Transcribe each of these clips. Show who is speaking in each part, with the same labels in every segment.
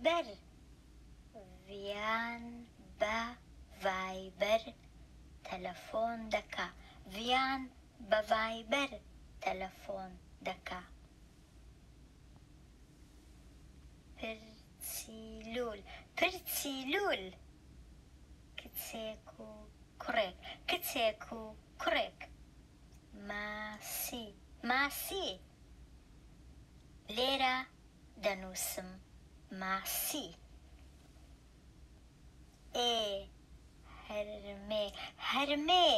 Speaker 1: ڤایبەر ڤیان بە ڤایبەر تەلەفۆن دەکا ڤیان بە ڤایبەر تەلەفۆن دەکا پرچیلوول پرچیلوول کچێک و کوڕێک کچێک و کوڕێک ماسی ماسی لێرە دەنووسم ماسی ئێ هەرمێ هەرمێ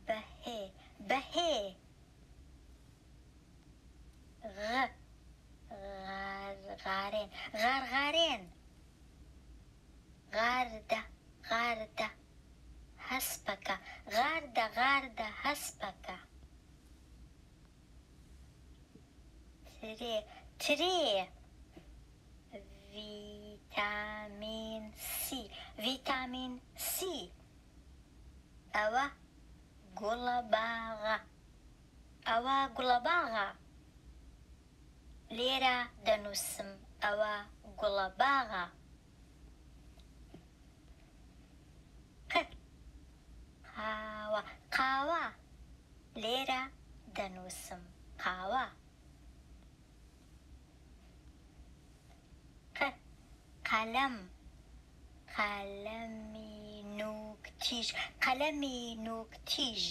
Speaker 1: بەهێ بەهێ غارغارێن غارغارێن غاردە غاردە هەسپەکە غاردە غاردە هەسپەکە ترێ ترێ ڤیتامین سی ڤیتامین سی ئەوە گوڵە باغە ئەوە گوڵە باغە لێرە دەنووسم ئەوە گوڵە باغە قاوە قاوە لێرە دەنووسم قاوە قەلەم قەلەمی نووکتیژ قەلەمی نووکتیژ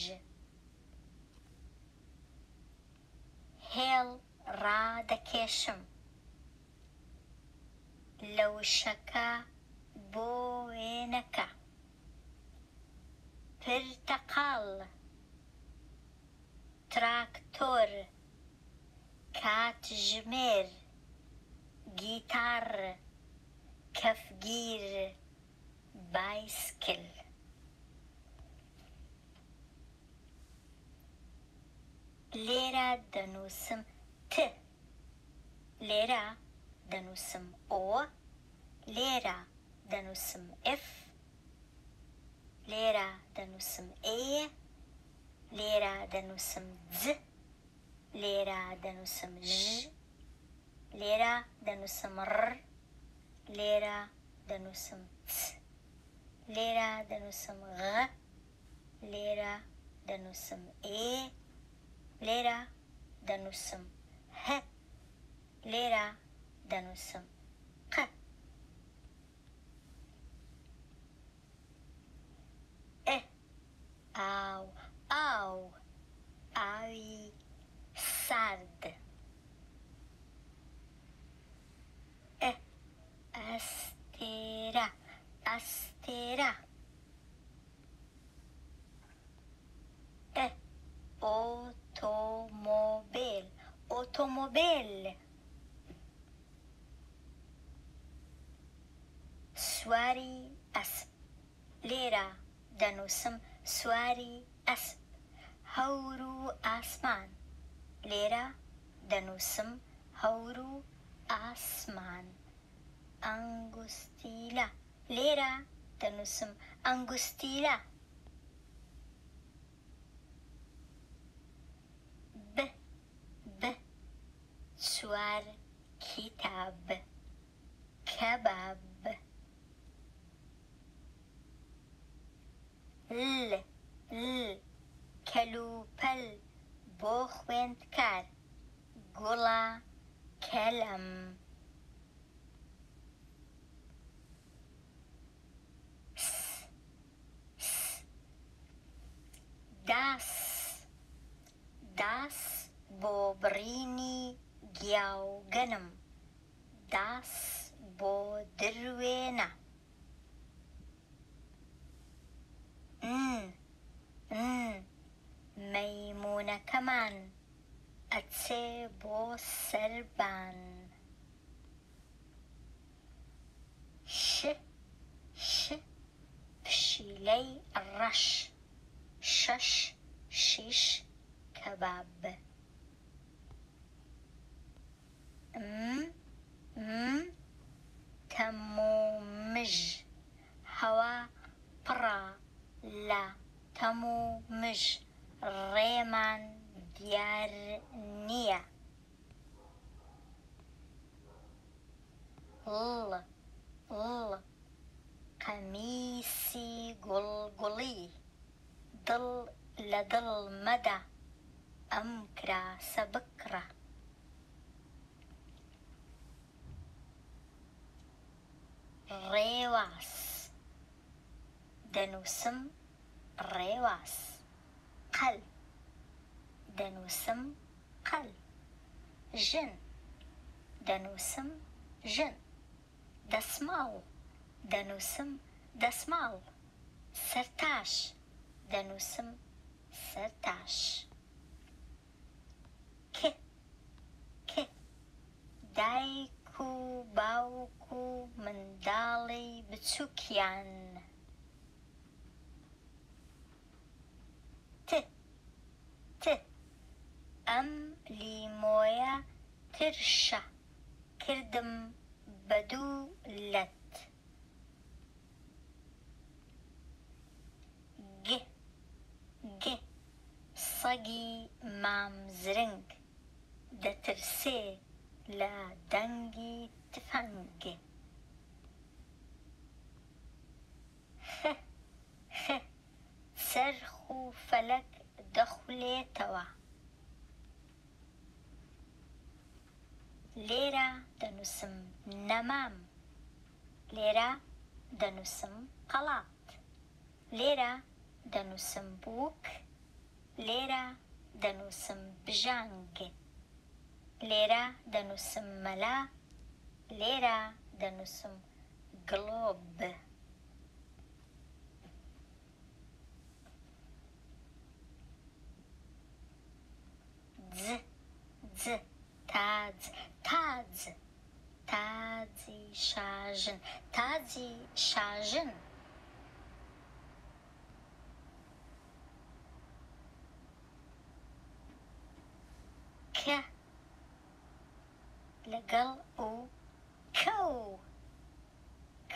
Speaker 1: هێڵ ڕادەکێشم لە وشەکە بۆ وێنەکە پرتەقاڵ تراکتۆر کاتژمێر گیتار کەفگیر بایسکل لێرە دەنووسم ت لێرە دەنووسم ئۆ لێرە دەنووسم ئف لێرە دەنووسم ئێ لێرە دەنووسم ج لێرە دەنووسم ژ لێرە دەنووسم ڕ لێرە دەنووسم چ لێرە دەنووسم غ لێرە دەنووسم ئێ لێرە دەنووسم ه لێرە دەنووسم ق ئێ ئاو ئاو ئاوی سارد ئێ ئەستێرە ئەستێرە ئێ ئۆتۆمۆبیل ئۆتۆمۆبیل سواری ئەسپ لێرە دەنووسم سواری ئەسپ هەور و ئاسمان لێرە دەنووسم هەور و ئاسمان ئەنگوستیلە لێرە دەنووسم ئەنگوستیلە ب ب چوار کتاب کەباب ل ل کەلوپەل بۆ خوێندکار گوڵە کەلەم داس داس بۆ بڕینی گیاوگەنم داس بۆ دروێنە مەیموونەکەمان ئەچێ بۆ سەربان ش ش پشیلەی ڕەش شەش شیش کەباب تەمومژ هەوا پڕە لە تەمومژ ڕێمان دیار نییە ل ل قميصي قلقلي ضل لضل مدى أمكرة سبكرة ريواس دنوسم ريواس قل دنوسم قل جن دنوسم جن دسمال دنوسم دسمال سرتاش دنوسم سرتاش ك دايكو باوكو من دالي بتوكيان ت أم ليمويا ترشا كردم بدو لت ج صقي مام زرنج دترسي لا دنجي تفنج خ سرخو فلك دخلي توا ليرة دنسم نمام ليرة دنسم قلات ليرة دنسم بوك ليرة دنسم بجانج ليرة دنسم ملا ليرة دنسم قلوب ز تازي شاجن تازي شاجن ك لقل او كو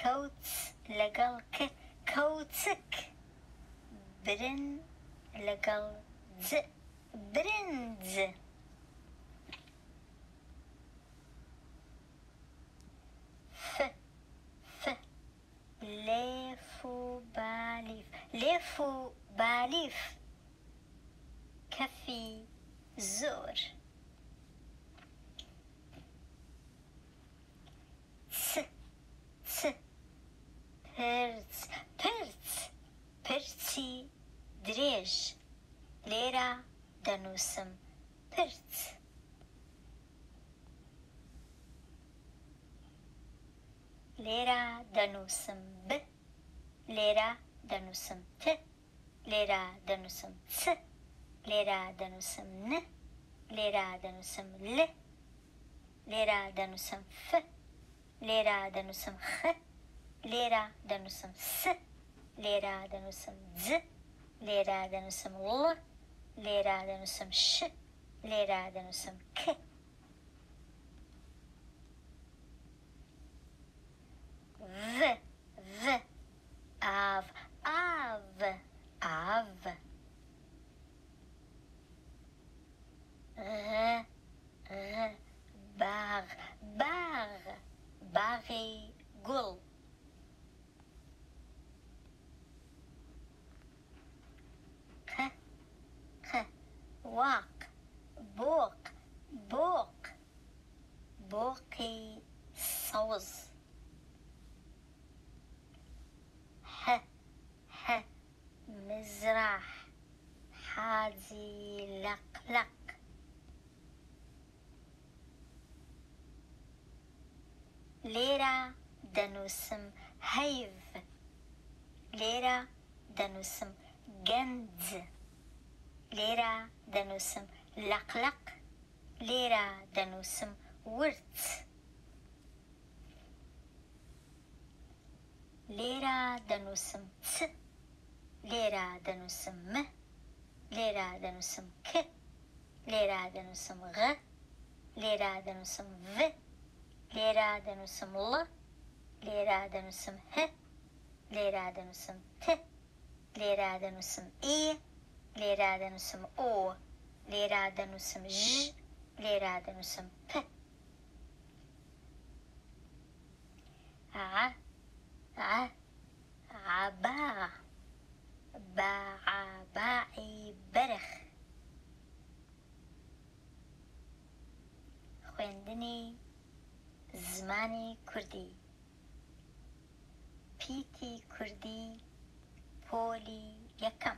Speaker 1: كوت لقل ك كوتك برن لقل ز برنز ف ليفو باليف ليفو باليف كفي زور س برتي دريج ليرة دنوسم برت ليرة دنوسم ب ليرة دنوسم ت ليرة دنوسم س ليرة دنوسم ن ليرة دنوسم ل ليرة دنوسم ف ليرة دنوسم خ ليرة دنوسم س ليرة دنوسم ز ليرة دنوسم ل ليرة دنوسم ش ليرة دنوسم ك v av غ باغي قل خ واق بوقي صوز ح مزرح حازي لقلق ليرة دنوسم هيف ليرة دنوسم جنز ليرة دنوسم لقلق ليرة دنوسم ورت ليرة دنوسم ت ليرة دنوسم م ليرة دنوسم ك ليرة دنوسم غ ليرة دنوسم في ليرة دنوسم ل ليرة دنوسم ه ليرة دنوسم ت ليرة دنوسم اي ليرة دنوسم او ليرة دنوسم ج ليرة دنوسم ب خوێندنی زمانی کوردی پیتی کوردی پۆلی یەکەم